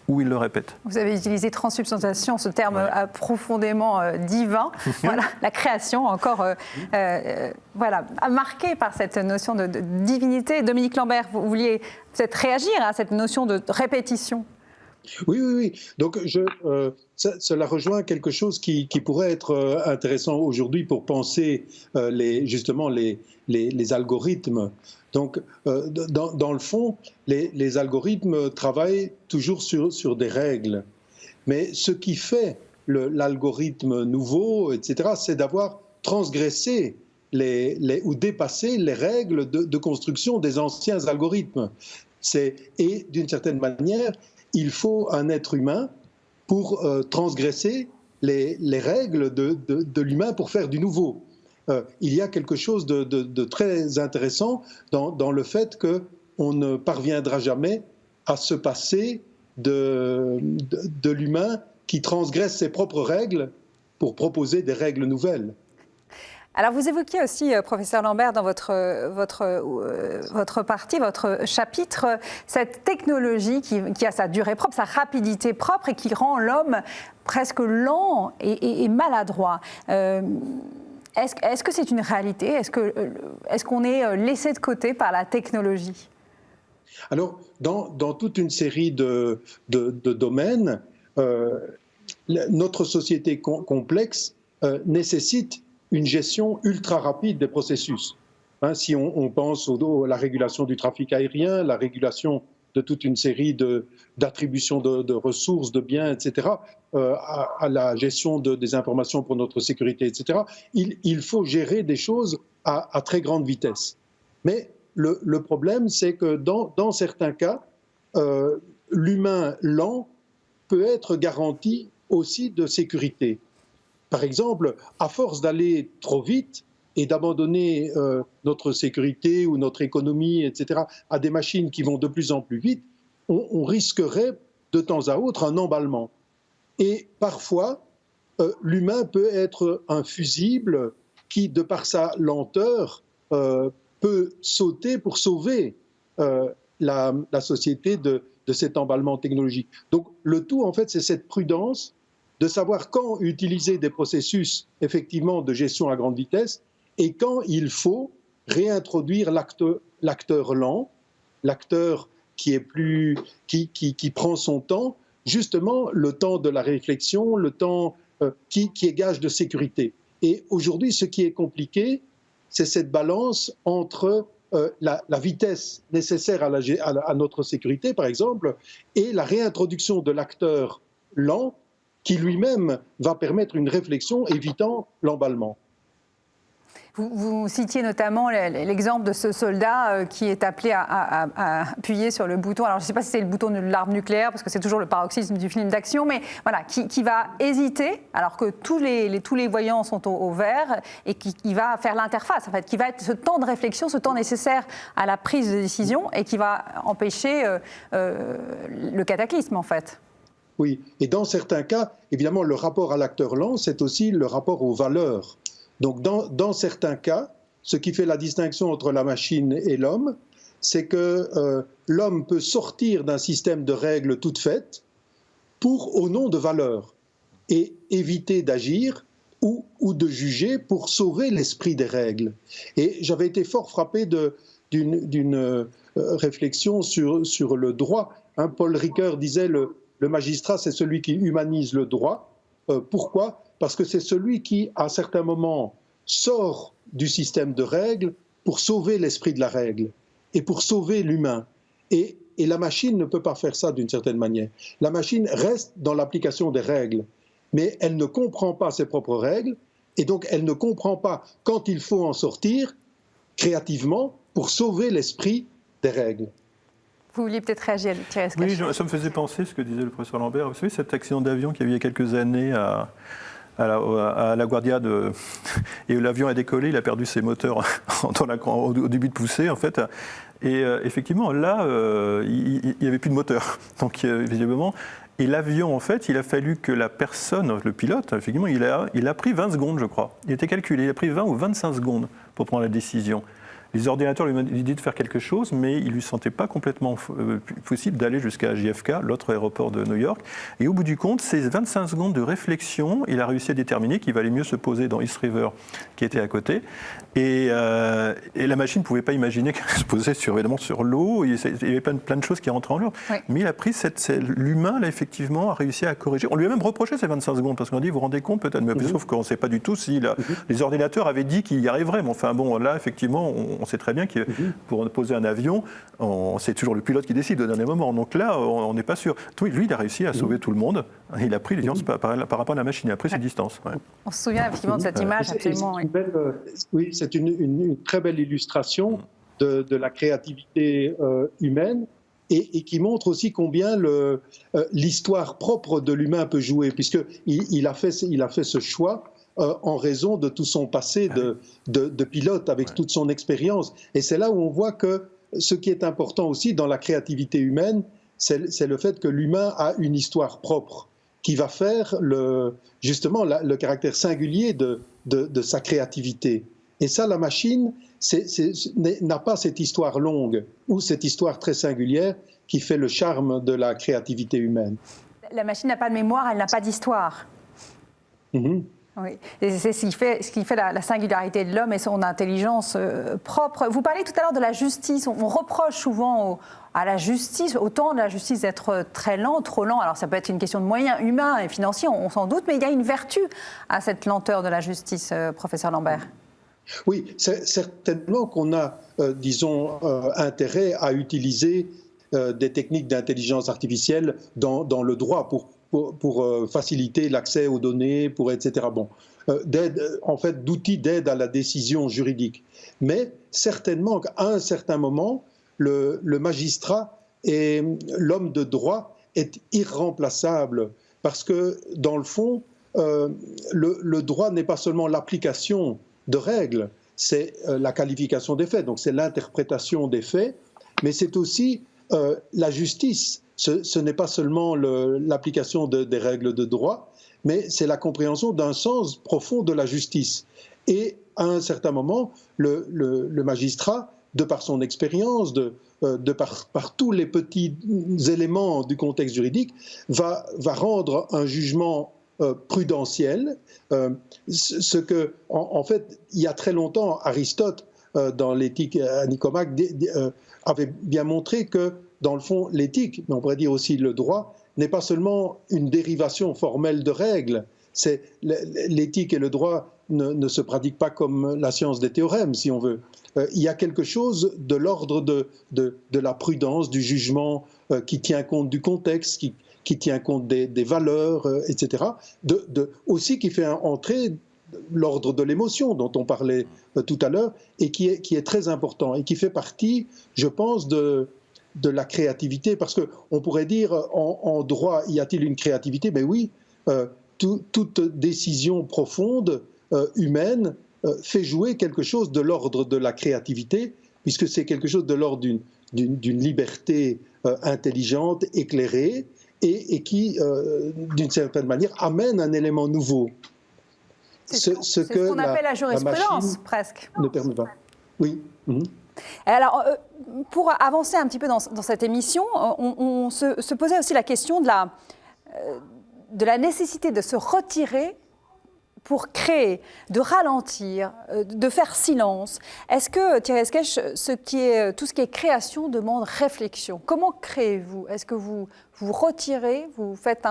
où il le répète. Vous avez utilisé transsubstantiation, ce terme profondément divin. Voilà, la création encore marquée par cette notion de divinité. Dominique Lambert, vous vouliez peut-être réagir à cette notion de répétition? Oui. Donc, cela rejoint quelque chose qui pourrait être intéressant aujourd'hui pour penser justement les algorithmes. Donc, dans le fond, les algorithmes travaillent toujours sur des règles. Mais ce qui fait l'algorithme nouveau, etc., c'est d'avoir transgressé ou dépassé les règles de construction des anciens algorithmes. Et d'une certaine manière, il faut un être humain pour transgresser les règles de l'humain pour faire du nouveau. Il y a quelque chose de très intéressant dans le fait qu'on ne parviendra jamais à se passer de l'humain qui transgresse ses propres règles pour proposer des règles nouvelles. Alors, vous évoquiez aussi, professeur Lambert, dans votre chapitre, cette technologie qui a sa durée propre, sa rapidité propre et qui rend l'homme presque lent et maladroit. Est-ce que c'est une réalité ? Est-ce qu'on est laissé de côté par la technologie ? Alors, dans toute une série de domaines, notre société complexe nécessite une gestion ultra rapide des processus. Si on pense à la régulation du trafic aérien, la régulation de toute une série d'attributions de ressources, de biens, etc., à la gestion des informations pour notre sécurité, etc., il faut gérer des choses à très grande vitesse. Mais le problème, c'est que dans certains cas, l'humain lent peut être garanti aussi de sécurité. Par exemple, à force d'aller trop vite et d'abandonner notre sécurité ou notre économie, etc., à des machines qui vont de plus en plus vite, on risquerait de temps à autre un emballement. Et parfois, l'humain peut être un fusible qui, de par sa lenteur, peut sauter pour sauver la société de cet emballement technologique. Donc le tout, en fait, c'est cette prudence de savoir quand utiliser des processus effectivement de gestion à grande vitesse et quand il faut réintroduire l'acteur lent, l'acteur qui prend son temps, justement le temps de la réflexion, le temps qui est gage de sécurité. Et aujourd'hui, ce qui est compliqué, c'est cette balance entre la vitesse nécessaire à notre sécurité, par exemple, et la réintroduction de l'acteur lent qui lui-même va permettre une réflexion évitant l'emballement. Vous citiez notamment l'exemple de ce soldat qui est appelé à appuyer sur le bouton. Alors, je ne sais pas si c'est le bouton de l'arme nucléaire, parce que c'est toujours le paroxysme du film d'action, mais voilà, qui va hésiter, alors que tous les voyants sont au vert, et qui va faire l'interface, en fait, qui va être ce temps de réflexion, ce temps nécessaire à la prise de décision, et qui va empêcher le cataclysme, en fait. Oui, et dans certains cas, évidemment, le rapport à l'acteur lent, c'est aussi le rapport aux valeurs. Donc, dans certains cas, ce qui fait la distinction entre la machine et l'homme, c'est que l'homme peut sortir d'un système de règles toutes faites au nom de valeurs et éviter d'agir ou de juger pour sauver l'esprit des règles. Et j'avais été fort frappé d'une réflexion sur le droit. Paul Ricoeur disait le magistrat, c'est celui qui humanise le droit. Pourquoi ? Parce que c'est celui qui, à certains moments, sort du système de règles pour sauver l'esprit de la règle et pour sauver l'humain. Et la machine ne peut pas faire ça d'une certaine manière. La machine reste dans l'application des règles, mais elle ne comprend pas ses propres règles, et donc elle ne comprend pas quand il faut en sortir créativement pour sauver l'esprit des règles. Vous vouliez peut-être réagir, Thierry Escachet. Oui, ça me faisait penser ce que disait le professeur Lambert. Vous savez, cet accident d'avion qu'il y a eu il y a quelques années à La Guardia, et l'avion a décollé, il a perdu ses moteurs au début de poussée, en fait. Et effectivement, là, il n'y avait plus de moteur. Donc, visiblement, et l'avion, en fait, il a fallu que la personne, le pilote, effectivement, il a pris 20 secondes, je crois. Il était calculé, il a pris 20 ou 25 secondes pour prendre la décision. Les ordinateurs lui ont dit de faire quelque chose, mais il ne lui sentait pas complètement possible d'aller jusqu'à JFK, l'autre aéroport de New York. Et au bout du compte, ces 25 secondes de réflexion, il a réussi à déterminer qu'il valait mieux se poser dans East River, qui était à côté. Et la machine ne pouvait pas imaginer qu'elle se posait évidemment sur l'eau. Il y avait plein de choses qui rentraient en l'ordre. Oui. Mais il a pris l'humain, là, effectivement, a réussi à corriger. On lui a même reproché ces 25 secondes, parce qu'on dit, vous vous rendez compte peut-être, mais sauf qu'on ne sait pas du tout si les ordinateurs avaient dit qu'il y arriverait. Mais enfin, bon, là, effectivement, on sait très bien que pour poser un avion, c'est toujours le pilote qui décide au dernier moment. Donc là, on n'est pas sûr. Lui, il a réussi à sauver tout le monde. Il a pris les distances par rapport à la machine. Il a pris ses distances. Ouais. On se souvient effectivement de cette image, absolument. Oui, c'est une très belle illustration de la créativité humaine et qui montre aussi combien l'histoire propre de l'humain peut jouer, puisqu'il a fait ce choix en raison de tout son passé de pilote, avec toute son expérience. Et c'est là où on voit que ce qui est important aussi dans la créativité humaine, c'est le fait que l'humain a une histoire propre, qui va faire justement le caractère singulier de sa créativité. Et ça, la machine n'a pas cette histoire longue ou cette histoire très singulière qui fait le charme de la créativité humaine. La machine n'a pas de mémoire, elle n'a pas d'histoire. Mm-hmm. Oui, et c'est ce qui fait la singularité de l'homme et son intelligence propre. Vous parlez tout à l'heure de la justice. On reproche souvent à la justice, au temps de la justice, d'être très lent, trop lent. Alors ça peut être une question de moyens humains et financiers, on s'en doute, mais il y a une vertu à cette lenteur de la justice, professeur Lambert. Oui, c'est certainement qu'on a, intérêt à utiliser des techniques d'intelligence artificielle dans le droit pour faciliter l'accès aux données, etc. Bon, d'outils d'aide à la décision juridique. Mais certainement qu'à un certain moment, le magistrat et l'homme de droit est irremplaçable parce que, dans le fond, le droit n'est pas seulement l'application de règles, c'est la qualification des faits, donc c'est l'interprétation des faits, mais c'est aussi la justice. Ce n'est pas seulement l'application des règles de droit, mais c'est la compréhension d'un sens profond de la justice. Et à un certain moment, le magistrat, de par son expérience, par tous les petits éléments du contexte juridique, va rendre un jugement prudentiel, ce que, en fait, il y a très longtemps, Aristote, dans l'éthique à Nicomaque, avait bien montré que, dans le fond, l'éthique, mais on pourrait dire aussi le droit, n'est pas seulement une dérivation formelle de règles. L'éthique et le droit ne se pratiquent pas comme la science des théorèmes, si on veut. Il y a quelque chose de l'ordre de la prudence, du jugement qui tient compte du contexte, qui tient compte des valeurs, etc. Aussi qui fait entrer l'ordre de l'émotion dont on parlait tout à l'heure et qui est très important et qui fait partie, je pense, de la créativité. Parce qu'on pourrait dire, en droit, y a-t-il une créativité? Mais oui, toute décision profonde, humaine, fait jouer quelque chose de l'ordre de la créativité, puisque c'est quelque chose de l'ordre d'une liberté intelligente, éclairée, et qui, d'une certaine manière, amène un élément nouveau. C'est ce qu'on appelle la jurisprudence, presque. Ne permet pas. Oui. Mm-hmm. Alors, pour avancer un petit peu dans cette émission, on se posait aussi la question de la nécessité de se retirer pour créer, de ralentir, de faire silence. Est-ce que, Thierry Esquèche, tout ce qui est création demande réflexion? Comment créez-vous? Est-ce que vous vous retirez, vous faites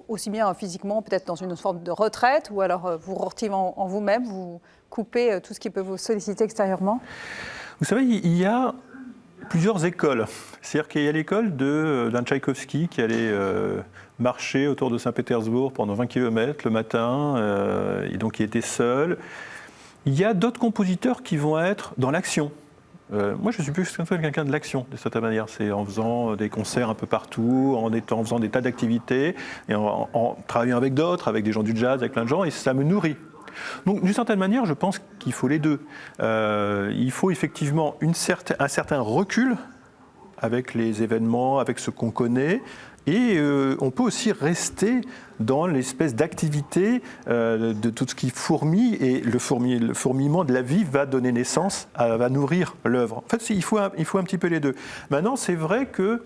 aussi bien physiquement, peut-être dans une forme de retraite, ou alors vous retirez en vous-même, vous coupez tout ce qui peut vous solliciter extérieurement? Vous savez, il y a plusieurs écoles. C'est-à-dire qu'il y a l'école d'un Tchaïkovski qui allait marcher autour de Saint-Pétersbourg pendant 20 km le matin, et donc il était seul. Il y a d'autres compositeurs qui vont être dans l'action. Moi, je suis plus quelqu'un de l'action, de cette manière. C'est en faisant des concerts un peu partout, en faisant des tas d'activités, et en travaillant avec d'autres, avec des gens du jazz, avec plein de gens, et ça me nourrit. Donc, d'une certaine manière, je pense qu'il faut les deux. Il faut effectivement un certain recul avec les événements, avec ce qu'on connaît, et on peut aussi rester dans l'espèce d'activité de tout ce qui fourmille, et le fourmillement de la vie va donner naissance, va nourrir l'œuvre. En fait, il faut un petit peu les deux. Maintenant, c'est vrai que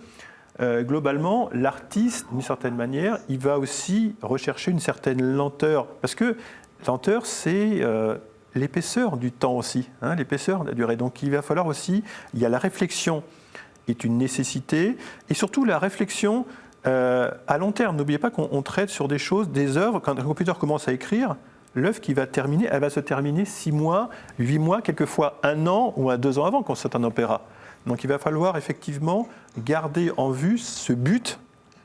globalement, l'artiste, d'une certaine manière, il va aussi rechercher une certaine lenteur, parce que lenteur, c'est l'épaisseur du temps aussi, l'épaisseur de la durée. Donc il va falloir aussi, il y a la réflexion est une nécessité, et surtout la réflexion à long terme. N'oubliez pas qu'on traite sur des choses, des œuvres, quand un compositeur commence à écrire, l'œuvre qui va terminer, elle va se terminer 6 mois, 8 mois, quelquefois 1 an ou 2 ans avant, quand c'est un opéra. Donc il va falloir effectivement garder en vue ce but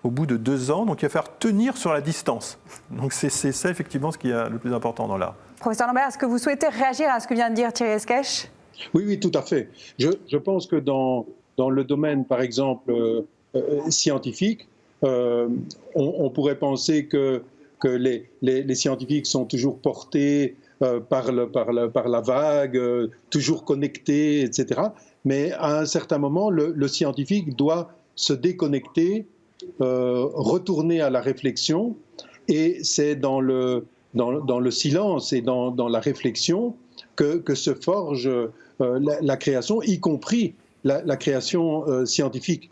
au bout de 2 ans, donc il va falloir tenir sur la distance. Donc c'est ça effectivement ce qui est le plus important dans l'art. Professeur Lambert, est-ce que vous souhaitez réagir à ce que vient de dire Thierry Esquèche? Oui, tout à fait. Je pense que dans le domaine, par exemple, scientifique, on pourrait penser que les scientifiques sont toujours portés par la vague, toujours connectés, etc. Mais à un certain moment, le scientifique doit se déconnecter retourner à la réflexion, et c'est dans le silence et dans la réflexion que se forge la création, y compris la création scientifique.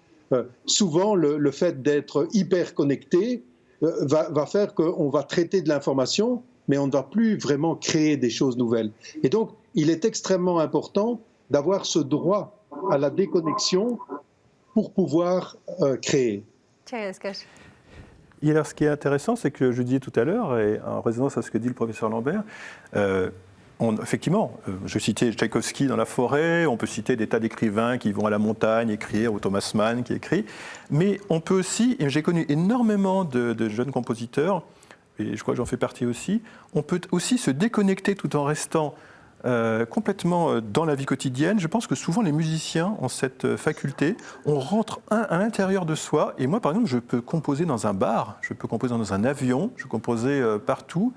Souvent, le fait d'être hyper connecté va faire qu'on va traiter de l'information, mais on ne va plus vraiment créer des choses nouvelles. Et donc, il est extrêmement important d'avoir ce droit à la déconnexion pour pouvoir créer. Thierry Lescache. Et alors, ce qui est intéressant, c'est que je disais tout à l'heure, et en résonance à ce que dit le professeur Lambert, effectivement, je citais Tchaïkovski dans la forêt, on peut citer des tas d'écrivains qui vont à la montagne écrire, ou Thomas Mann qui écrit, mais on peut aussi, et j'ai connu énormément de jeunes compositeurs, et je crois que j'en fais partie aussi, on peut aussi se déconnecter tout en restant complètement dans la vie quotidienne. Je pense que souvent les musiciens ont cette faculté, on rentre à l'intérieur de soi, et moi par exemple je peux composer dans un bar, je peux composer dans un avion, je peux composer partout,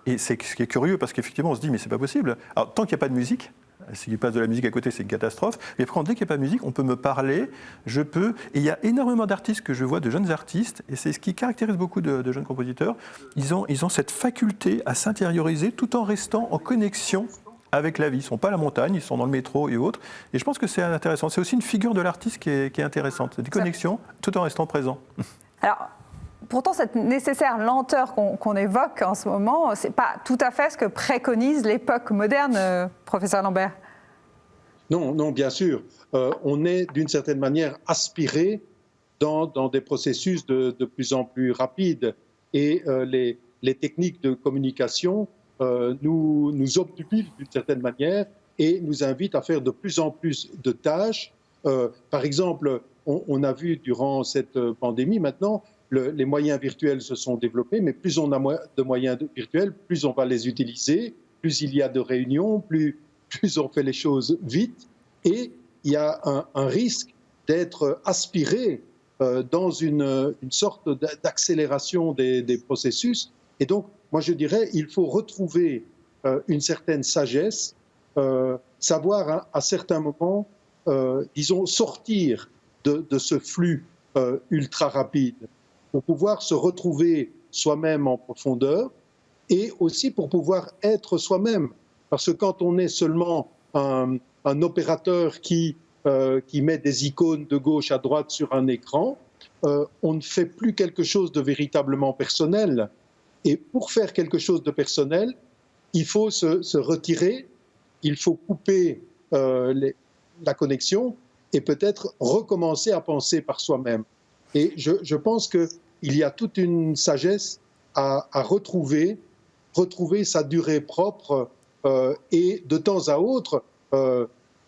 et c'est ce qui est curieux parce qu'effectivement on se dit mais c'est pas possible. Alors tant qu'il n'y a pas de musique, s'il passe de la musique à côté, c'est une catastrophe. Et après, dès qu'il n'y a pas de musique, on peut me parler, je peux... Et il y a énormément d'artistes que je vois, de jeunes artistes, et c'est ce qui caractérise beaucoup de jeunes compositeurs, ils ont cette faculté à s'intérioriser tout en restant en connexion avec la vie. Ils ne sont pas à la montagne, ils sont dans le métro et autres. Et je pense que c'est intéressant. C'est aussi une figure de l'artiste qui est intéressante. Des connexions tout en restant présent. Alors, pourtant, cette nécessaire lenteur qu'on évoque en ce moment, ce n'est pas tout à fait ce que préconise l'époque moderne, professeur Lambert. Non, bien sûr. On est d'une certaine manière aspiré dans des processus de plus en plus rapides. Et les techniques de communication nous obnubilent d'une certaine manière et nous invitent à faire de plus en plus de tâches. Par exemple, on a vu durant cette pandémie maintenant, les moyens virtuels se sont développés, mais plus on a de moyens virtuels, plus on va les utiliser, plus il y a de réunions, plus on fait les choses vite. Et il y a un risque d'être aspiré dans une sorte d'accélération des processus. Et donc, moi je dirais, il faut retrouver une certaine sagesse, savoir à certains moments, disons, sortir de ce flux ultra rapide, pour pouvoir se retrouver soi-même en profondeur et aussi pour pouvoir être soi-même. Parce que quand on est seulement un opérateur qui met des icônes de gauche à droite sur un écran, on ne fait plus quelque chose de véritablement personnel. Et pour faire quelque chose de personnel, il faut se retirer, il faut couper la connexion et peut-être recommencer à penser par soi-même. Et je pense qu'il y a toute une sagesse à retrouver sa durée propre et de temps à autre,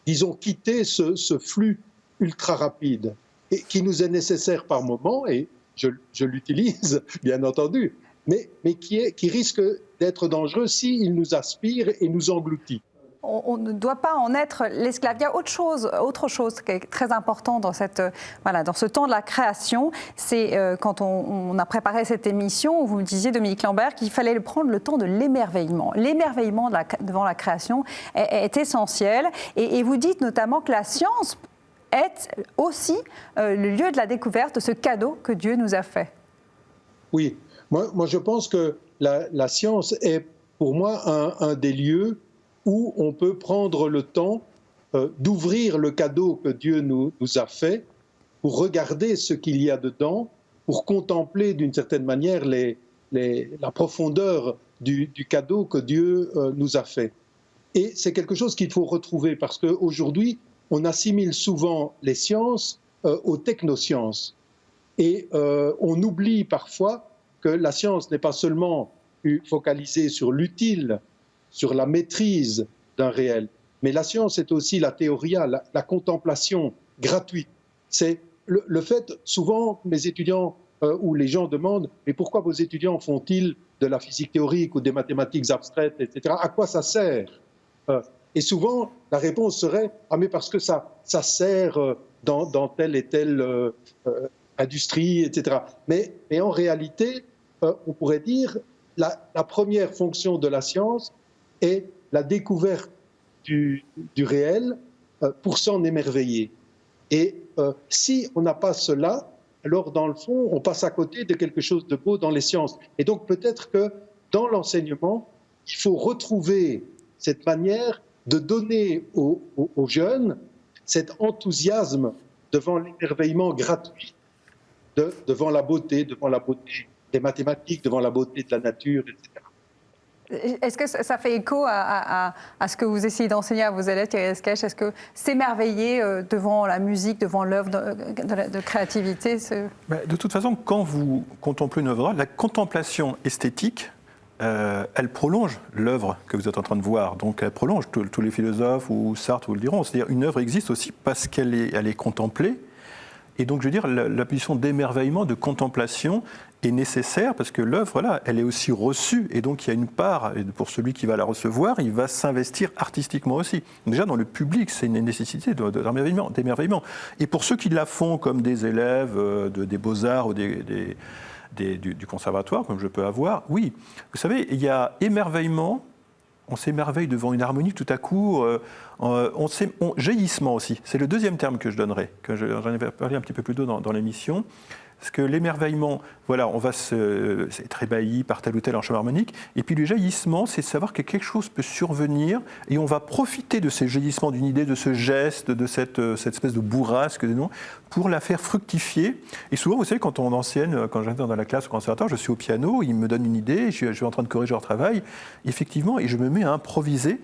disons, quitter ce flux ultra rapide et qui nous est nécessaire par moment, et je l'utilise bien entendu, mais qui risque d'être dangereux s'il nous aspire et nous engloutit. On ne doit pas en être l'esclave. Il y a autre chose qui est très important dans ce temps de la création. C'est quand on a préparé cette émission, où vous me disiez, Dominique Lambert, qu'il fallait prendre le temps de l'émerveillement. L'émerveillement devant la création est essentiel. Et vous dites notamment que la science est aussi le lieu de la découverte de ce cadeau que Dieu nous a fait. Oui, moi je pense que la science est pour moi un des lieux où on peut prendre le temps d'ouvrir le cadeau que Dieu nous a fait, pour regarder ce qu'il y a dedans, pour contempler d'une certaine manière la profondeur du cadeau que Dieu nous a fait. Et c'est quelque chose qu'il faut retrouver, parce qu'aujourd'hui, on assimile souvent les sciences aux technosciences. Et on oublie parfois que la science n'est pas seulement focalisée sur l'utile, sur la maîtrise d'un réel. Mais la science est aussi la théoria, la contemplation gratuite. C'est le fait, souvent, mes étudiants ou les gens demandent « mais pourquoi vos étudiants font-ils de la physique théorique ou des mathématiques abstraites, etc. À quoi ça sert ?» Et souvent, la réponse serait « ah mais parce que ça sert dans telle et telle industrie, etc. » Mais en réalité, on pourrait dire la première fonction de la science est la découverte du réel pour s'en émerveiller. Et si on n'a pas cela, alors dans le fond, on passe à côté de quelque chose de beau dans les sciences. Et donc peut-être que dans l'enseignement, il faut retrouver cette manière de donner aux jeunes cet enthousiasme devant l'émerveillement gratuit, devant la beauté des mathématiques, devant la beauté de la nature, etc. Est-ce que ça fait écho à ce que vous essayez d'enseigner à vos élèves, Thierry Esquèche? Est-ce que s'émerveiller devant la musique, devant l'œuvre de créativité De toute façon, quand vous contemplez une œuvre, la contemplation esthétique, elle prolonge l'œuvre que vous êtes en train de voir. Donc elle prolonge, tous les philosophes ou Sartre vous le diront. C'est-à-dire une œuvre existe aussi parce qu'elle est contemplée. Et donc je veux dire, la position d'émerveillement, de contemplation est nécessaire parce que l'œuvre, là, elle est aussi reçue. Et donc il y a une part, et pour celui qui va la recevoir, il va s'investir artistiquement aussi. Déjà dans le public, c'est une nécessité d'émerveillement. Et pour ceux qui la font comme des élèves des beaux-arts ou du conservatoire, comme je peux avoir, oui. Vous savez, il y a émerveillement, on s'émerveille devant une harmonie, tout à coup, jaillissement aussi. C'est le deuxième terme que je donnerai, j'en avais parlé un petit peu plus tôt dans l'émission. Parce que l'émerveillement, voilà, on va être ébahi par tel ou tel enchaînement harmonique. Et puis le jaillissement, c'est savoir que quelque chose peut survenir et on va profiter de ces jaillissements, d'une idée, de ce geste, de cette espèce de bourrasque, pour la faire fructifier. Et souvent, vous savez, quand on enseigne, quand j'interviens dans la classe au conservatoire, je suis au piano, ils me donnent une idée, je suis en train de corriger leur travail, effectivement, et je me mets à improviser.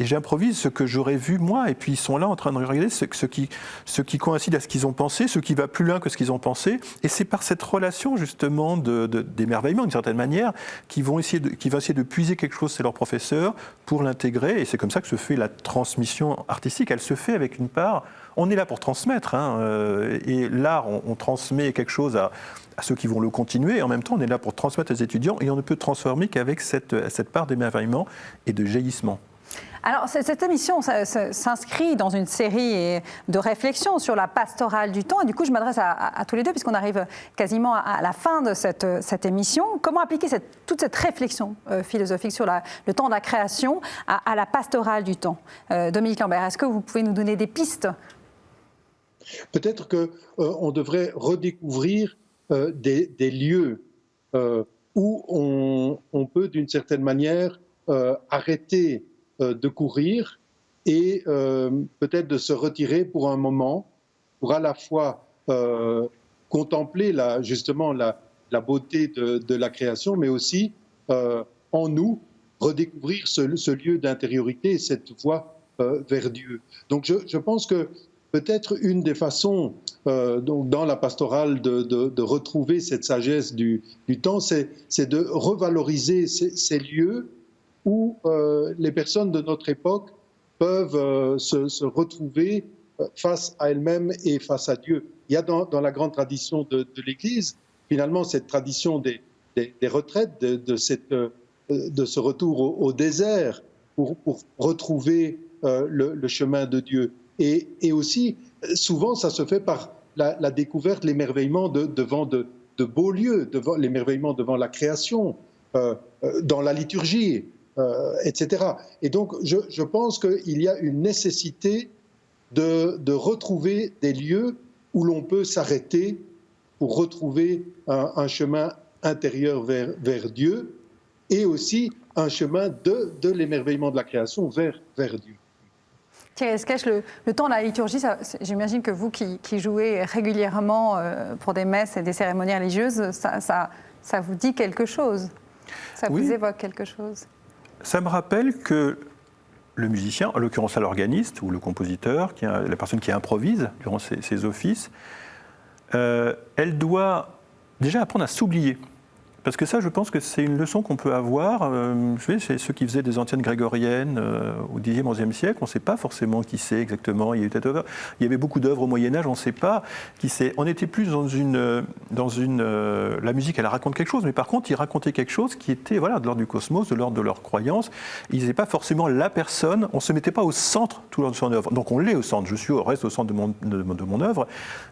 Et j'improvise ce que j'aurais vu moi, et puis ils sont là en train de regarder ce qui coïncide à ce qu'ils ont pensé, ce qui va plus loin que ce qu'ils ont pensé. Et c'est par cette relation justement d'émerveillement, d'une certaine manière, qui va essayer de puiser quelque chose chez leur professeur pour l'intégrer. Et c'est comme ça que se fait la transmission artistique. Elle se fait avec une part. On est là pour transmettre, et l'art, on transmet quelque chose à ceux qui vont le continuer. Et en même temps, on est là pour transmettre aux étudiants, et on ne peut transformer qu'avec cette part d'émerveillement et de jaillissement. Alors, cette émission s'inscrit dans une série de réflexions sur la pastorale du temps. Et du coup, je m'adresse à tous les deux, puisqu'on arrive quasiment à la fin de cette émission. Comment appliquer toute cette réflexion philosophique sur le temps de la création à la pastorale du temps? Dominique Lambert, est-ce que vous pouvez nous donner des pistes? Peut-être qu'on devrait redécouvrir des lieux où on peut, d'une certaine manière, arrêter de courir et peut-être de se retirer pour un moment, pour à la fois contempler justement la beauté de la création, mais aussi en nous redécouvrir ce lieu d'intériorité, cette voie vers Dieu. Donc je pense que peut-être une des façons donc dans la pastorale de retrouver cette sagesse du temps, c'est de revaloriser ces lieux où les personnes de notre époque peuvent se retrouver face à elles-mêmes et face à Dieu. Il y a dans la grande tradition de l'Église, finalement, cette tradition des retraites, de ce retour au désert pour retrouver le chemin de Dieu. Et aussi, souvent, ça se fait par la découverte, l'émerveillement devant de beaux lieux, l'émerveillement devant la création, dans la liturgie, etc. Et donc, je pense qu'il y a une nécessité de retrouver des lieux où l'on peut s'arrêter pour retrouver un chemin intérieur vers Dieu et aussi un chemin de l'émerveillement de la création vers Dieu. Thierry Esquèche, le temps de la liturgie, j'imagine que vous qui jouez régulièrement pour des messes et des cérémonies religieuses, ça vous dit quelque chose? Ça vous évoque quelque chose? Ça me rappelle que le musicien, en l'occurrence l'organiste ou le compositeur, la personne qui improvise durant ses offices, elle doit déjà apprendre à s'oublier. Parce que ça, je pense que c'est une leçon qu'on peut avoir. C'est ceux qui faisaient des antiennes grégoriennes au Xe, XIe siècle. On ne sait pas forcément qui c'est exactement. Il y avait beaucoup d'œuvres au Moyen-Âge, on ne sait pas qui c'est. On était plus dans la musique, elle raconte quelque chose, mais par contre, ils racontaient quelque chose qui était de l'ordre du cosmos, de l'ordre de leur croyance. Ils n'étaient pas forcément la personne, on ne se mettait pas au centre tout le long de son œuvre. Donc on l'est au centre, reste au centre de mon œuvre.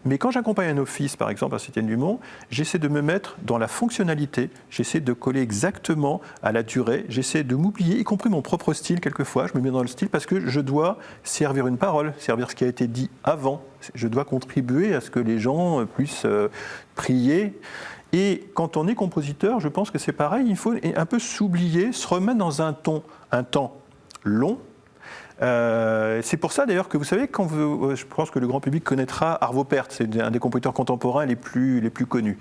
Mais quand j'accompagne un office, par exemple à Saint-Étienne-du-Mont, j'essaie de me mettre dans la fonctionnalité J'essaie de coller exactement à la durée. J'essaie de m'oublier, y compris mon propre style quelquefois. Je me mets dans le style parce que je dois servir une parole, servir ce qui a été dit avant. Je dois contribuer à ce que les gens puissent prier. Et quand on est compositeur, je pense que c'est pareil. Il faut un peu s'oublier, se remettre dans un temps long. C'est pour ça d'ailleurs que vous savez, je pense que le grand public connaîtra Arvo Pärt, c'est un des compositeurs contemporains les plus connus.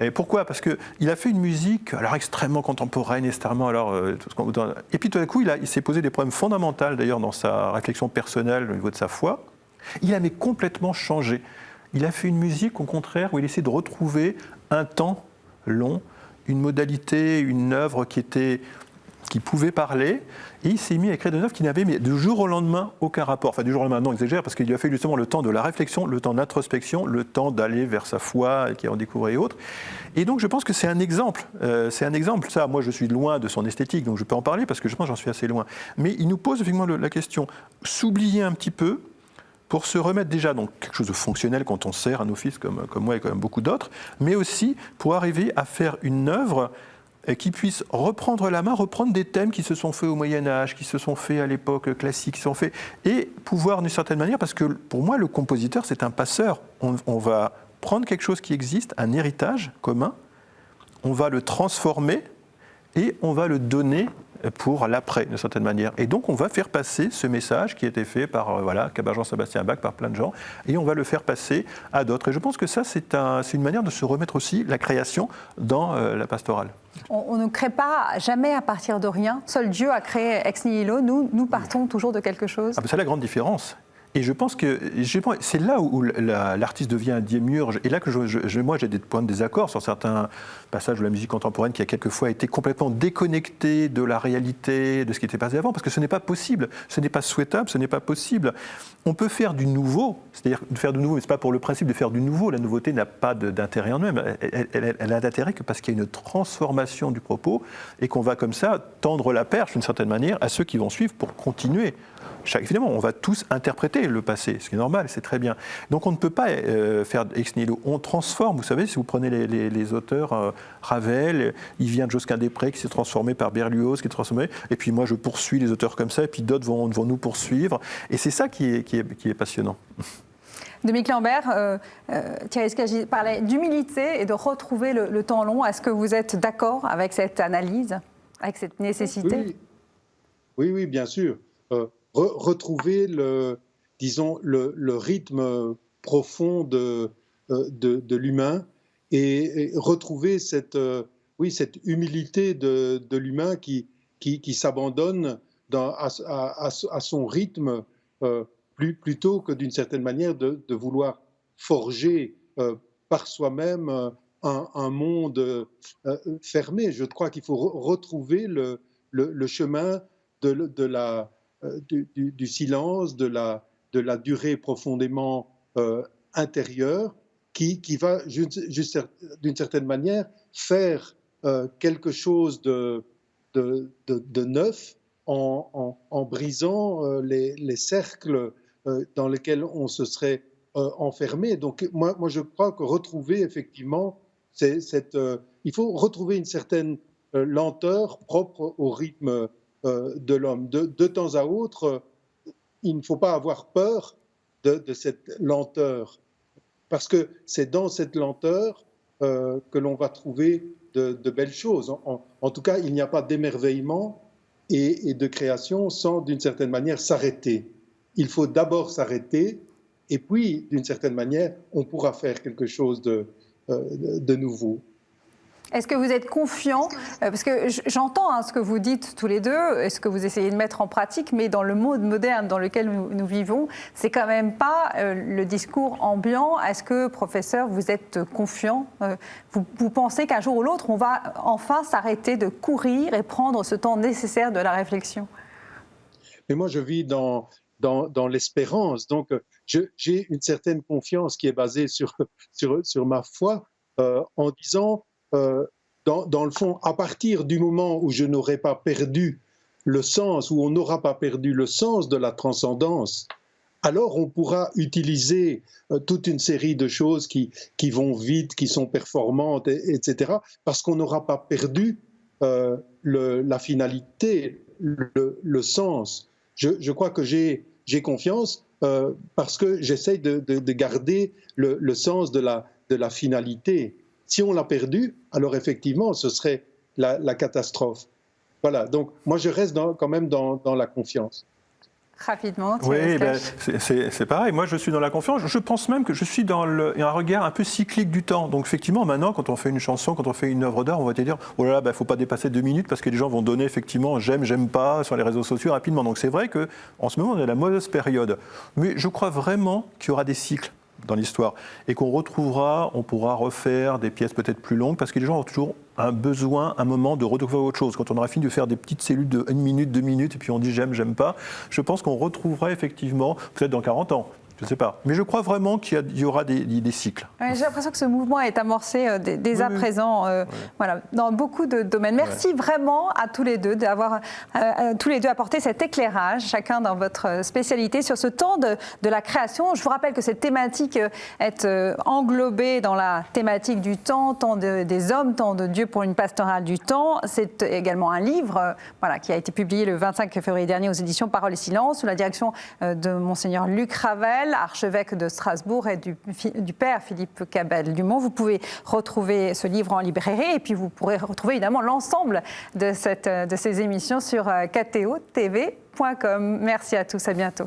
Et pourquoi ? Parce qu'il a fait une musique alors extrêmement contemporaine, extrêmement et puis tout à coup il s'est posé des problèmes fondamentaux d'ailleurs dans sa réflexion personnelle au niveau de sa foi. Il a mais complètement changé. Il a fait une musique au contraire où il essaie de retrouver un temps long, une modalité, une œuvre qui pouvait parler, et il s'est mis à écrire des œuvres qui n'avaient du jour au lendemain aucun rapport. Enfin, du jour au lendemain, non, exagère, parce qu'il lui a fait justement le temps de la réflexion, le temps d'introspection, le temps d'aller vers sa foi, qui en découvrait et autres. Et donc, je pense que c'est un exemple. Ça, moi, je suis loin de son esthétique, donc je peux en parler, parce que je pense que j'en suis assez loin. Mais il nous pose effectivement la question, s'oublier un petit peu, pour se remettre déjà dans quelque chose de fonctionnel quand on sert un office comme moi et comme beaucoup d'autres, mais aussi pour arriver à faire une œuvre qui puisse reprendre la main, reprendre des thèmes qui se sont faits au Moyen-Âge, qui se sont faits à l'époque classique, qui se sont faits, et pouvoir d'une certaine manière, parce que pour moi, le compositeur, c'est un passeur. On va prendre quelque chose qui existe, un héritage commun, on va le transformer et on va le donner pour l'après, d'une certaine manière. Et donc, on va faire passer ce message qui a été fait par Jean-Sébastien Bach, par plein de gens, et on va le faire passer à d'autres. Et je pense que ça, c'est une manière de se remettre aussi la création dans la pastorale. On ne crée pas jamais à partir de rien. Seul Dieu a créé ex nihilo. Nous partons toujours de quelque chose. C'est la grande différence. Et je pense que c'est là où l'artiste devient un démiurge. Et là que moi, j'ai des points de désaccord sur certains passages de la musique contemporaine qui a quelquefois été complètement déconnecté de la réalité, de ce qui était passé avant, parce que ce n'est pas possible, ce n'est pas souhaitable, ce n'est pas possible. On peut faire du nouveau, c'est-à-dire faire du nouveau, mais ce n'est pas pour le principe de faire du nouveau. La nouveauté n'a pas d'intérêt en elle-même. Elle a d'intérêt que parce qu'il y a une transformation du propos et qu'on va comme ça tendre la perche, d'une certaine manière, à ceux qui vont suivre pour continuer. Évidemment, on va tous interpréter le passé, ce qui est normal, c'est très bien. Donc on ne peut pas faire ex nihilo. On transforme, vous savez, si vous prenez les auteurs, Ravel, il vient de Josquin-des-Prés qui s'est transformé par Berlioz, qui est transformé, et puis moi je poursuis les auteurs comme ça, et puis d'autres vont nous poursuivre. Et c'est ça qui est passionnant. Dominique Lambert, Thierry Scaggi parlait d'humilité et de retrouver le temps long. Est-ce que vous êtes d'accord avec cette analyse, avec cette nécessité ? Oui, bien sûr. Retrouver le rythme profond de l'humain et retrouver cette humilité de l'humain qui s'abandonne à son rythme plutôt que d'une certaine manière de vouloir forger par soi-même un monde fermé. Je crois qu'il faut retrouver le chemin du silence, de la durée profondément intérieure, qui va juste d'une certaine manière faire quelque chose de neuf en brisant les cercles dans lesquels on se serait enfermé. Donc moi je crois que retrouver effectivement il faut retrouver une certaine lenteur propre au rythme de l'homme. De temps à autre, il ne faut pas avoir peur de cette lenteur, parce que c'est dans cette lenteur que l'on va trouver de belles choses. En tout cas, il n'y a pas d'émerveillement et de création sans, d'une certaine manière, s'arrêter. Il faut d'abord s'arrêter, et puis, d'une certaine manière, on pourra faire quelque chose de nouveau. Est-ce que vous êtes confiant ? Parce que j'entends ce que vous dites tous les deux, et ce que vous essayez de mettre en pratique, mais dans le monde moderne dans lequel nous vivons, c'est quand même pas le discours ambiant. Est-ce que, professeur, vous êtes confiant ? Vous pensez qu'un jour ou l'autre, on va enfin s'arrêter de courir et prendre ce temps nécessaire de la réflexion ? Mais moi, je vis dans l'espérance. Donc, j'ai une certaine confiance qui est basée sur ma foi, en disant... dans le fond, à partir du moment où je n'aurai pas perdu le sens, où on n'aura pas perdu le sens de la transcendance, alors on pourra utiliser toute une série de choses qui vont vite, qui sont performantes, etc., parce qu'on n'aura pas perdu la finalité, le sens. Je crois que j'ai confiance parce que j'essaye de garder le sens de la finalité. Si on l'a perdu, alors effectivement, ce serait la catastrophe. Voilà, donc moi je reste quand même dans la confiance. Rapidement, oui, c'est pareil. Moi, je suis dans la confiance. Je pense même que je suis dans un regard un peu cyclique du temps. Donc, effectivement, maintenant, quand on fait une chanson, quand on fait une œuvre d'art, on va te dire « Oh là là, il ne faut pas dépasser 2 minutes parce que les gens vont donner effectivement j'aime, j'aime pas sur les réseaux sociaux rapidement. » Donc, c'est vrai qu'en ce moment, on est à la mauvaise période. Mais je crois vraiment qu'il y aura des cycles dans l'histoire et qu'on retrouvera, on pourra refaire des pièces peut-être plus longues parce que les gens ont toujours un besoin, un moment de retrouver autre chose. Quand on aura fini de faire des petites cellules de 1 minute, 2 minutes et puis on dit j'aime, j'aime pas, je pense qu'on retrouvera effectivement, peut-être dans 40 ans, je ne sais pas. Mais je crois vraiment qu'il y aura des cycles. Ouais, j'ai l'impression que ce mouvement est amorcé dès à présent voilà, dans beaucoup de domaines. Merci vraiment à tous les deux d'avoir tous les deux apporté cet éclairage, chacun dans votre spécialité, sur ce temps de la création. Je vous rappelle que cette thématique est englobée dans la thématique du temps des hommes, temps de Dieu pour une pastorale du temps. C'est également un livre voilà, qui a été publié le 25 février dernier aux éditions Parole et Silence, sous la direction de Monseigneur Luc Ravel, archevêque de Strasbourg, et du père Philippe Cabal-Dumont. Vous pouvez retrouver ce livre en librairie et puis vous pourrez retrouver évidemment l'ensemble de ces émissions sur ktotv.com. Merci à tous, à bientôt.